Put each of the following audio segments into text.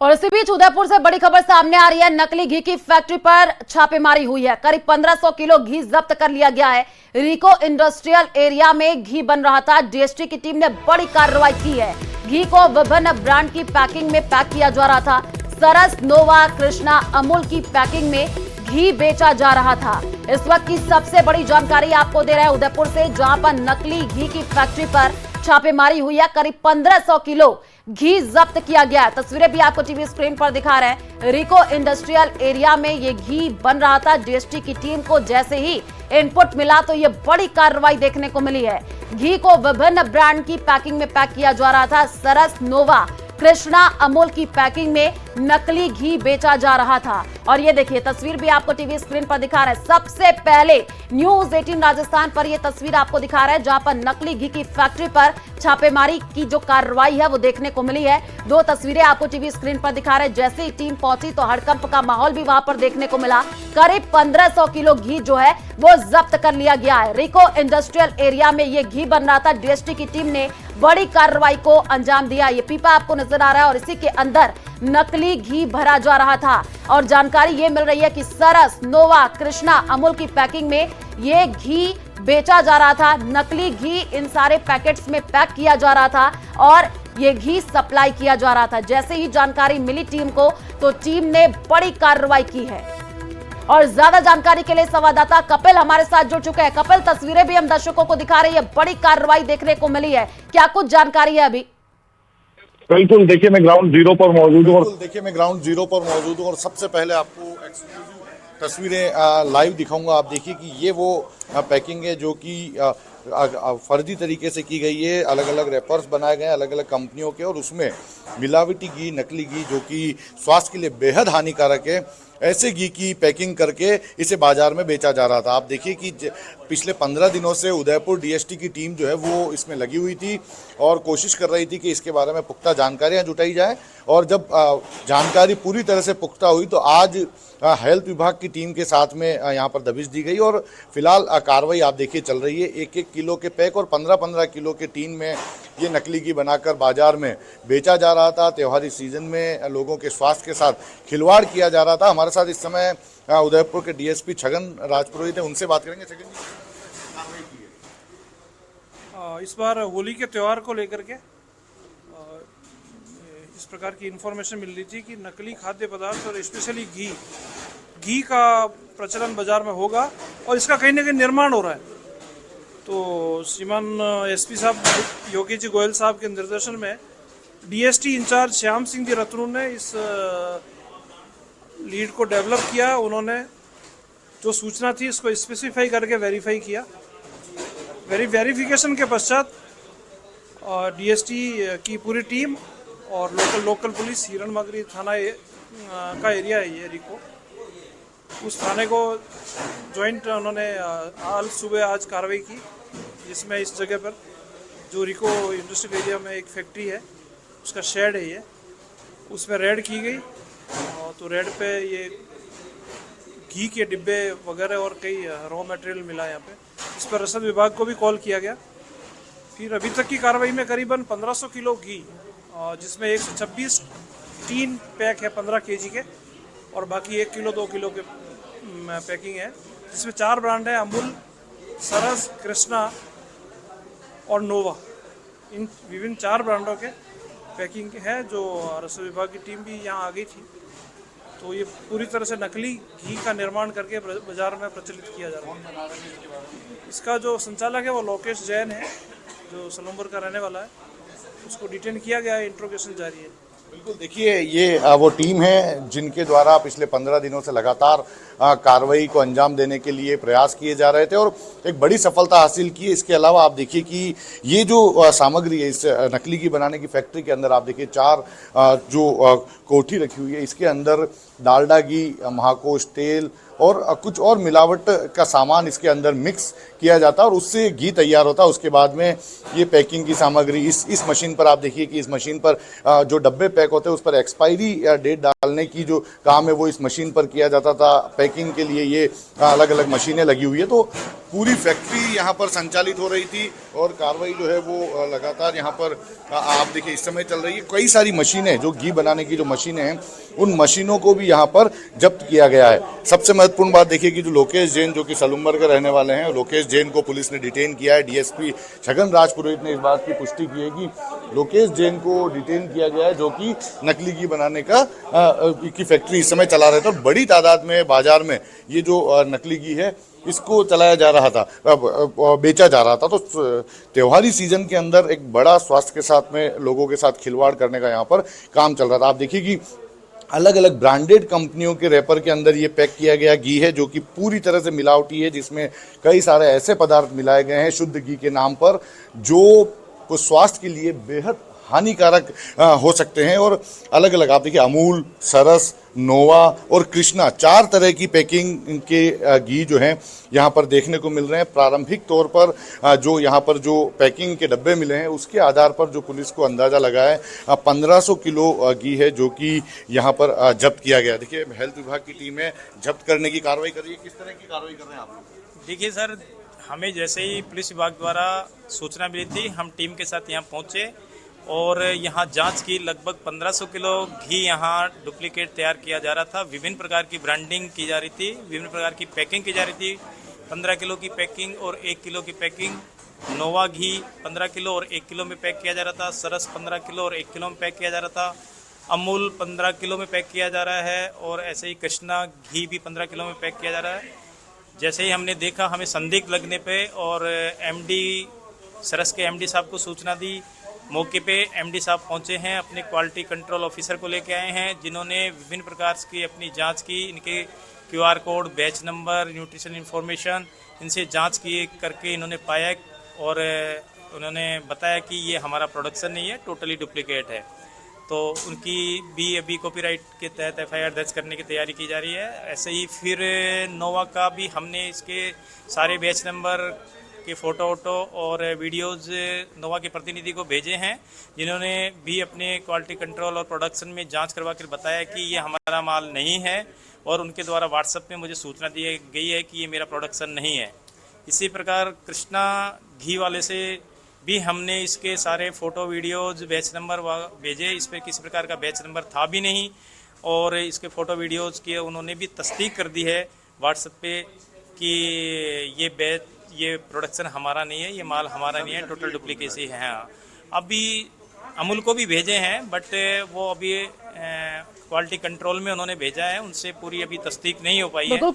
और इसी बीच उदयपुर से बड़ी खबर सामने आ रही है। नकली घी की फैक्ट्री पर छापेमारी हुई है। करीब 1500 किलो घी जब्त कर लिया गया है। रिको इंडस्ट्रियल एरिया में घी बन रहा था। डीएसटी की टीम ने बड़ी कार्रवाई की है। घी को विभिन्न ब्रांड की पैकिंग में पैक किया जा रहा था। सरस, नोवा, कृष्णा, अमूल की पैकिंग में घी बेचा जा रहा था। इस वक्त की सबसे बड़ी जानकारी आपको दे रहे हैं उदयपुर से, जहां पर नकली घी की फैक्ट्री पर छापेमारी हुई है। करीब 1500 किलो घी जब्त किया गया है। तस्वीरें भी आपको टीवी स्क्रीन पर दिखा रहे हैं। रिको इंडस्ट्रियल एरिया में ये घी बन रहा था। डीएसटी की टीम को जैसे ही इनपुट मिला तो ये बड़ी कार्रवाई देखने को मिली है। घी को विभिन्न ब्रांड की पैकिंग में पैक किया जा रहा था। सरस, नोवा, कृष्णा, अमूल की पैकिंग में नकली घी बेचा जा रहा था। और ये देखिए तस्वीर भी आपको टीवी स्क्रीन पर दिखा रहा है। सबसे पहले न्यूज 18 राजस्थान पर यह तस्वीर आपको दिखा रहा है, जहां पर नकली घी की फैक्ट्री पर छापेमारी की जो कार्रवाई है वो देखने को मिली है। दो तस्वीरें आपको टीवी स्क्रीन पर दिखा रहे हैं। जैसे ही टीम पहुंची तो हड़कंप का माहौल भी वहां पर देखने को मिला। करीब 1500 किलो घी जो है वो जब्त कर लिया गया है। रिको इंडस्ट्रियल एरिया में ये घी बन रहा था। डीएसटी की टीम ने बड़ी कार्रवाई को अंजाम दिया। ये पीपा आपको नजर आ रहा है और इसी के अंदर नकली घी भरा जा रहा था। और जानकारी ये मिल रही है कि सरस, नोवा, कृष्णा, अमूल की पैकिंग में ये घी बेचा जा रहा था। नकली घी इन सारे पैकेट्स में पैक किया जा रहा था और ये घी सप्लाई किया जा रहा था। जैसे ही जानकारी मिली टीम को तो टीम ने बड़ी कार्रवाई की है। और ज्यादा जानकारी के लिए संवाददाता कपिल हमारे साथ जुड़ चुके हैं। कपिल, तस्वीरें भी हम दर्शकों को दिखा रही है। बड़ी कार्रवाई देखने को मिली है, क्या कुछ जानकारी है अभी? बिल्कुल, देखिए मैं ग्राउंड जीरो पर मौजूद हूँ और सबसे पहले आपको एक्सक्लूसिव तस्वीरें लाइव दिखाऊंगा। आप देखिए कि ये वो पैकिंग है जो कि फर्जी तरीके से की गई है। अलग अलग रैपर्स बनाए गए हैं अलग अलग कंपनियों के और उसमें मिलावटी घी, नकली घी जो कि स्वास्थ्य के लिए बेहद हानिकारक है, ऐसे घी की पैकिंग करके इसे बाजार में बेचा जा रहा था। आप देखिए कि पिछले 15 दिनों से उदयपुर डीएसटी की टीम जो है वो इसमें लगी हुई थी और कोशिश कर रही थी कि इसके बारे में पुख्ता जानकारियां जुटाई जाए। और जब जानकारी पूरी तरह से पुख्ता हुई तो आज हेल्थ विभाग की टीम के साथ में यहाँ पर दबिश दी गई और फिलहाल कार्रवाई आप देखिए चल रही है। 1-1 किलो के पैक और 15-15 किलो के टीन में ये नकली घी बनाकर बाजार में बेचा जा रहा था। त्योहारी सीजन में लोगों के स्वास्थ्य के साथ खिलवाड़ किया जा रहा था। हमारे साथ इस समय उदयपुर के डीएसपी छगन राजपुरोहित है, उनसे बात करेंगे। छगन जी, इस बार होली के त्यौहार को लेकर के इस प्रकार की इन्फॉर्मेशन मिल रही थी कि नकली खाद्य पदार्थ और स्पेशली घी का प्रचलन बाजार में होगा और इसका कहीं ना कहीं निर्माण हो रहा है। तो श्रीमान एसपी साहब योगी जी गोयल साहब के निर्देशन में डीएसटी इंचार्ज श्याम सिंह जी रतनू ने इस लीड को डेवलप किया। उन्होंने जो सूचना थी इसको स्पेसिफाई करके वेरीफाई किया। वेरिफिकेशन के पश्चात डीएसटी की पूरी टीम और लोकल पुलिस, हिरणमगरी थाना का एरिया है ये रिको, उस थाने को जॉइंट उन्होंने सुबह आज कार्रवाई की, जिसमें इस जगह पर जो रिको इंडस्ट्रियल एरिया में एक फैक्ट्री है उसका शेड है ये, उसमें रेड की गई। तो रेड पे ये घी के डिब्बे वगैरह और कई रॉ मटेरियल मिला यहाँ पे। इस पर रसद विभाग को भी कॉल किया गया। फिर अभी तक की कार्रवाई में करीबन 1500 किलो घी, जिसमें 126 टीन पैक है 15 केजी के और बाकी 1 किलो 2 किलो के पैकिंग है, जिसमें 4 ब्रांड है, अमूल, सरस, कृष्णा और नोवा। इन विभिन्न 4 ब्रांडों के पैकिंग है। जो रसद विभाग की टीम भी यहाँ आ गई थी। तो ये पूरी तरह से नकली घी का निर्माण करके बाजार में प्रचलित किया जा रहा है। इसका जो संचालक है वो लोकेश जैन है, जो सलूमपुर का रहने वाला है। उसको डिटेन किया गया है, इंट्रोगेशन जारी है। बिल्कुल, देखिए ये वो टीम है जिनके द्वारा पिछले 15 दिनों से लगातार कार्रवाई को अंजाम देने के लिए प्रयास किए जा रहे थे और एक बड़ी सफलता हासिल की है। इसके अलावा आप देखिए कि ये जो सामग्री है इस नकली घी बनाने की फैक्ट्री के अंदर आप देखिए 4 जो कोठी रखी हुई है, इसके अंदर डालडा घी, महाकोश तेल और कुछ और मिलावट का सामान इसके अंदर मिक्स किया जाता है और उससे घी तैयार होता है। उसके बाद में ये पैकिंग की सामग्री इस मशीन पर आप देखिए कि इस मशीन पर जो डब्बे पैक होते हैं उस पर एक्सपायरी डेट डालने की जो काम है वो इस मशीन पर किया जाता था। पैकिंग के लिए ये अलग अलग मशीनें लगी हुई है। तो पूरी फैक्ट्री यहाँ पर संचालित हो रही थी और कार्रवाई जो है वो लगातार यहाँ पर आप देखिए इस समय चल रही है। कई सारी मशीनें जो घी बनाने की जो मशीनें हैं उन मशीनों को भी यहाँ पर जब्त किया गया है। सबसे महत्वपूर्ण बात देखिए कि जो लोकेश जैन जो कि सलूम्बर के रहने वाले हैं, लोकेश जैन को पुलिस ने डिटेन किया है। डीएसपी छगन राजपुरोहित ने इस बात की पुष्टि की है कि लोकेश जैन को डिटेन किया गया है जो कि नकली घी बनाने की फैक्ट्री इस समय चला रहे थे और बड़ी तादाद में बाजार में ये जो नकली घी है इसको चलाया जा रहा था, बेचा जा रहा था। तो त्योहारी सीजन के अंदर एक बड़ा स्वास्थ्य के साथ में लोगों के साथ खिलवाड़ करने का यहाँ पर काम चल रहा था। आप देखिए कि अलग अलग ब्रांडेड कंपनियों के रैपर के अंदर ये पैक किया गया घी है जो कि पूरी तरह से मिलावटी है, जिसमें कई सारे ऐसे पदार्थ मिलाए गए हैं शुद्ध घी के नाम पर जो स्वास्थ्य के लिए बेहद हानिकारक हो सकते हैं। और अलग अलग आप देखिए अमूल, सरस, नोवा और कृष्णा 4 तरह की पैकिंग के घी जो हैं यहाँ पर देखने को मिल रहे हैं। प्रारंभिक तौर पर जो यहाँ पर जो पैकिंग के डब्बे मिले हैं उसके आधार पर जो पुलिस को अंदाज़ा लगा है 1500 किलो घी है जो कि यहाँ पर जब्त किया गया। देखिए हेल्थ विभाग की टीम है, जब्त करने की कार्रवाई कर रही है। किस तरह की कार्रवाई कर रहे हैं आप लोग? देखिए सर, हमें जैसे ही पुलिस विभाग द्वारा सूचना मिली थी हम टीम के साथ यहाँ पहुँचे और यहाँ जांच की। लगभग 1500 किलो घी यहाँ डुप्लीकेट तैयार किया जा रहा था। विभिन्न प्रकार की ब्रांडिंग की जा रही थी, विभिन्न प्रकार की पैकिंग की जा रही थी। 15 किलो की पैकिंग और 1 किलो की पैकिंग। नोवा घी 15 किलो और 1 किलो में पैक किया जा रहा था। सरस 15 किलो और 1 किलो में पैक किया जा रहा था। अमूल 15 किलो में पैक किया जा रहा है और ऐसे ही कृष्णा घी भी 15 किलो में पैक किया जा रहा है। जैसे ही हमने देखा हमें संदिग्ध लगने पे और एमडी सरस के एमडी साहब को सूचना दी। मौके पे एमडी साहब पहुंचे हैं, अपने क्वालिटी कंट्रोल ऑफिसर को लेके आए हैं जिन्होंने विभिन्न प्रकार की अपनी जांच की। इनके QR code, batch number, nutrition information इनसे जांच किए करके इन्होंने पाया और उन्होंने बताया कि ये हमारा प्रोडक्शन नहीं है, टोटली डुप्लीकेट है। तो उनकी भी अभी कॉपीराइट के तहत एफआईआर दर्ज करने की तैयारी की जा रही है। ऐसे ही फिर नोवा का भी हमने इसके सारे बैच नंबर के फ़ोटो और वीडियोज़ नोवा के प्रतिनिधि को भेजे हैं जिन्होंने भी अपने क्वालिटी कंट्रोल और प्रोडक्शन में जांच करवा कर बताया कि ये हमारा माल नहीं है और उनके द्वारा व्हाट्सएप में मुझे सूचना दी गई है कि ये मेरा प्रोडक्शन नहीं है। इसी प्रकार कृष्णा घी वाले से भी हमने इसके सारे फ़ोटो, वीडियोज़, बैच नंबर भेजे। इस पर किसी प्रकार का बैच नंबर था भी नहीं और इसके फ़ोटो वीडियोज़ की उन्होंने भी तस्दीक कर दी है व्हाट्सएप पे कि ये प्रोडक्शन हमारा नहीं है, ये माल हमारा नहीं है, टोटल डुप्लीकेसी है। अभी अमूल को भी भेजे हैं बट वो अभी क्वालिटी कंट्रोल में उन्होंने भेजा है, उनसे पूरी अभी तस्दीक नहीं हो पाई है। बिल्कुल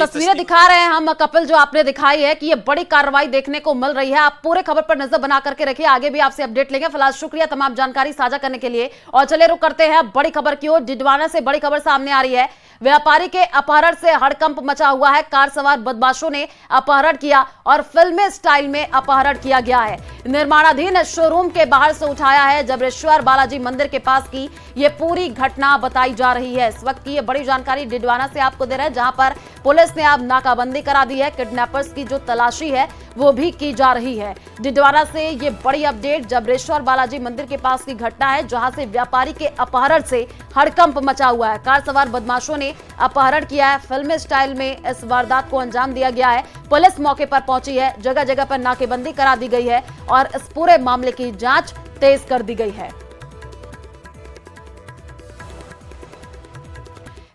तस्वीरें दिखा रहे हैं हम कपिल, जो आपने दिखाई है कि ये बड़ी कार्रवाई देखने को मिल रही है। आप पूरे खबर पर नजर बना करके रखिए, आगे भी आपसे अपडेट लेंगे। फिलहाल शुक्रिया तमाम जानकारी साझा करने के लिए। और चले रुक करते हैं बड़ी खबर की ओर। डिडवाना से बड़ी खबर सामने आ रही है। व्यापारी के अपहरण से हड़कंप मचा हुआ है। कार सवार बदमाशों ने अपहरण किया और फिल्मी स्टाइल में अपहरण किया गया है। निर्माणाधीन शोरूम के बाहर से उठाया है। जबरेश्वर बालाजी मंदिर के पास की ये पूरी घटना बताई जा रही है। इस वक्त की ये बड़ी जानकारी डिडवाना से आपको दे रहे हैं, जहां पर पुलिस ने अब नाकाबंदी करा दी है। किडनैपर्स की जो तलाशी है वो भी की जा रही है। डिडवाना से ये बड़ी अपडेट जबरेश्वर बालाजी मंदिर के पास की घटना है, जहां से व्यापारी के अपहरण से हड़कंप मचा हुआ है। कार सवार बदमाशों ने अपहरण किया है। फिल्मी स्टाइल में इस वारदात को अंजाम दिया गया है। पुलिस मौके पर पहुंची है, जगह जगह पर नाकेबंदी करा दी गई है और इस पूरे मामले की जांच तेज कर दी गई है।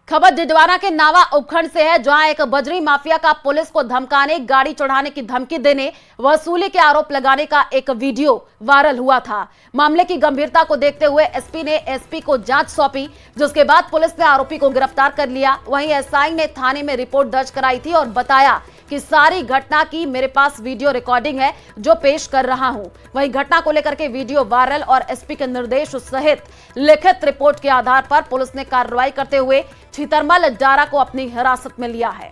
खबर डिडवाना के नावा उपखंड से है, जहां एक बजरी माफिया का पुलिस को धमकाने, गाड़ी चढ़ाने की धमकी देने, वसूली के आरोप लगाने का एक वीडियो वायरल हुआ था। मामले की गंभीरता को देखते हुए एसपी ने एसपी को जांच सौंपी, जिसके बाद पुलिस ने आरोपी को गिरफ्तार कर लिया। वहीं एसआई ने थाने में रिपोर्ट दर्ज कराई थी और बताया कि सारी घटना की मेरे पास वीडियो रिकॉर्डिंग है जो पेश कर रहा हूं। वहीं घटना को लेकर के वीडियो वायरल और एसपी के निर्देश सहित लिखित रिपोर्ट के आधार पर पुलिस ने कार्रवाई करते हुए छितरमल डारा को अपनी हिरासत में लिया है।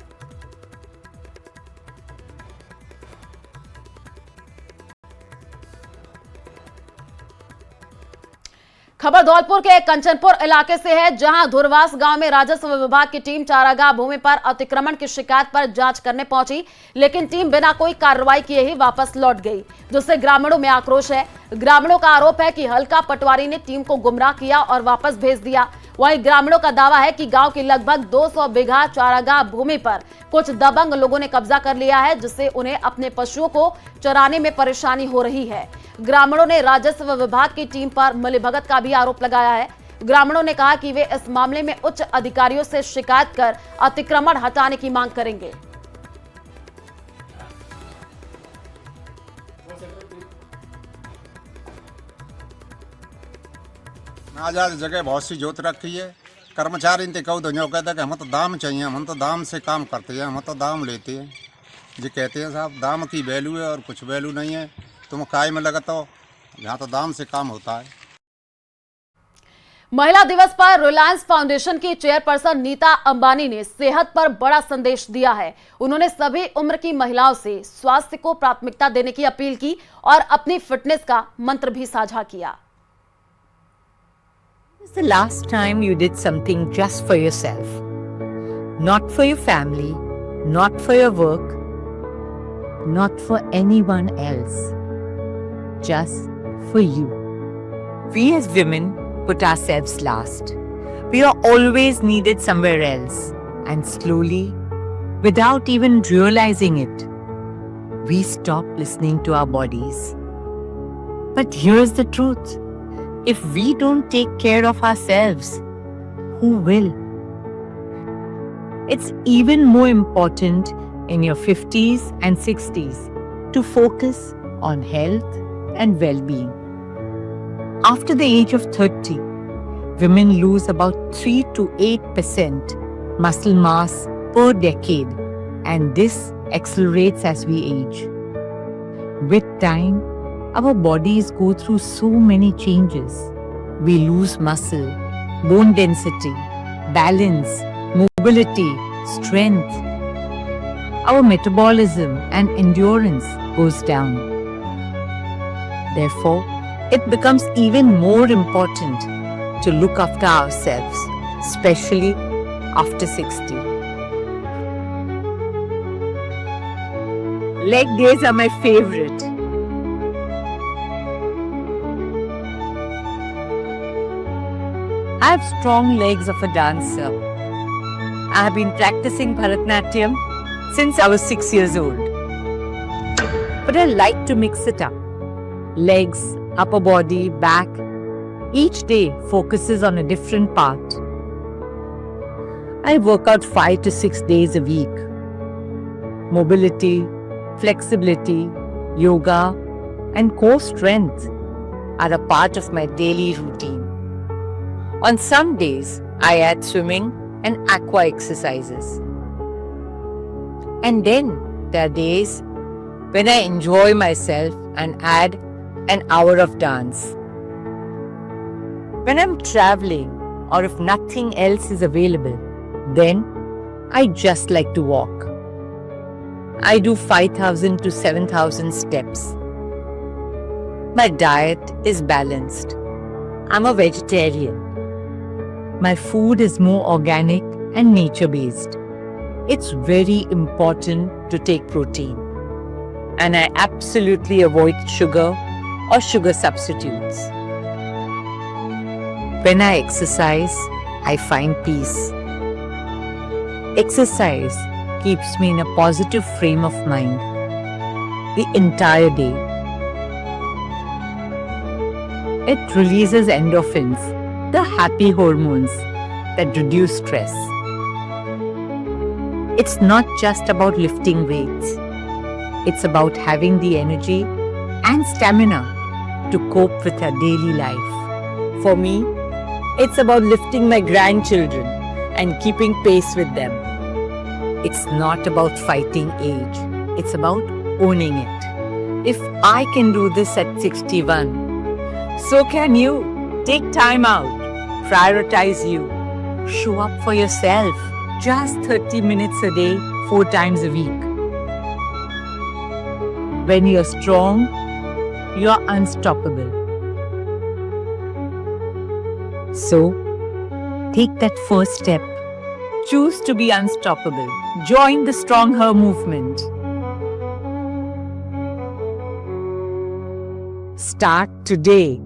खबर धौलपुर के कंचनपुर इलाके से है, जहां धुरवास गांव में राजस्व विभाग की टीम चारागाह भूमि पर अतिक्रमण की शिकायत पर जांच करने पहुंची, लेकिन टीम बिना कोई कार्रवाई किए ही वापस लौट गई, जिससे ग्रामीणों में आक्रोश है। ग्रामीणों का आरोप है कि हल्का पटवारी ने टीम को गुमराह किया और वापस भेज दिया। वहीं ग्रामीणों का दावा है कि गांव की लगभग 200 बीघा चारागाह भूमि पर कुछ दबंग लोगों ने कब्जा कर लिया है, जिससे उन्हें अपने पशुओं को चराने में परेशानी हो रही है। ग्रामीणों ने राजस्व विभाग की टीम पर मिलीभगत का भी आरोप लगाया है। ग्रामीणों ने कहा कि वे इस मामले में उच्च अधिकारियों से शिकायत कर अतिक्रमण हटाने की मांग करेंगे। आजाद जगह बहुत सी जोत रखी है। कर्मचारी ने कहो तो जो कहता है कि हम तो दाम चाहिए, हम तो दाम से काम करते हैं, हम तो दाम लेते हैं। जी कहते हैं साहब दाम की वैल्यू है और कुछ वैल्यू नहीं है, तुम काय में लगता हो, यहाँ तो दाम से काम होता है। महिला दिवस पर रिलायंस फाउंडेशन की चेयरपर्सन नीता अंबानी ने सेहत पर बड़ा संदेश दिया है। उन्होंने सभी उम्र की महिलाओं से स्वास्थ्य को प्राथमिकता देने की अपील की और अपनी फिटनेस का मंत्र भी साझा किया। When was the last time you did something just for yourself? Not for your family, not for your work, not for anyone else. Just for you. We as women put ourselves last. We are always needed somewhere else. And slowly, without even realizing it, we stop listening to our bodies. But here's the truth. If we don't take care of ourselves, who will? It's even more important in your 50s and 60s to focus on health and well-being. After the age of 30, women lose about 3 to 8% muscle mass per decade, and this accelerates as we age. With time, our bodies go through so many changes. We lose muscle, bone density, balance, mobility, strength. Our metabolism and endurance goes down. Therefore, it becomes even more important to look after ourselves, especially after 60. Leg days are my favorite. I have strong legs of a dancer. I have been practicing Bharatanatyam since I was 6 years old. But I like to mix it up. Legs, upper body, back. Each day focuses on a different part. I work out 5 to 6 days a week. Mobility, flexibility, yoga, and core strength are a part of my daily routine. On some days, I add swimming and aqua exercises. And then there are days when I enjoy myself and add an hour of dance. When I'm traveling or if nothing else is available, then I just like to walk. I do 5,000 to 7,000 steps. My diet is balanced. I'm a vegetarian. My food is more organic and nature-based. It's very important to take protein. And I absolutely avoid sugar or sugar substitutes. When I exercise, I find peace. Exercise keeps me in a positive frame of mind the entire day. It releases endorphins, the happy hormones that reduce stress. It's not just about lifting weights. It's about having the energy and stamina to cope with our daily life. For me, it's about lifting my grandchildren and keeping pace with them. It's not about fighting age. It's about owning it. If I can do this at 61, so can you. Take time out. Prioritize you. Show up for yourself. Just 30 minutes a day, 4 times a week. When you're strong, you're unstoppable. So, take that first step. Choose to be unstoppable. Join the Strong Her movement. Start today.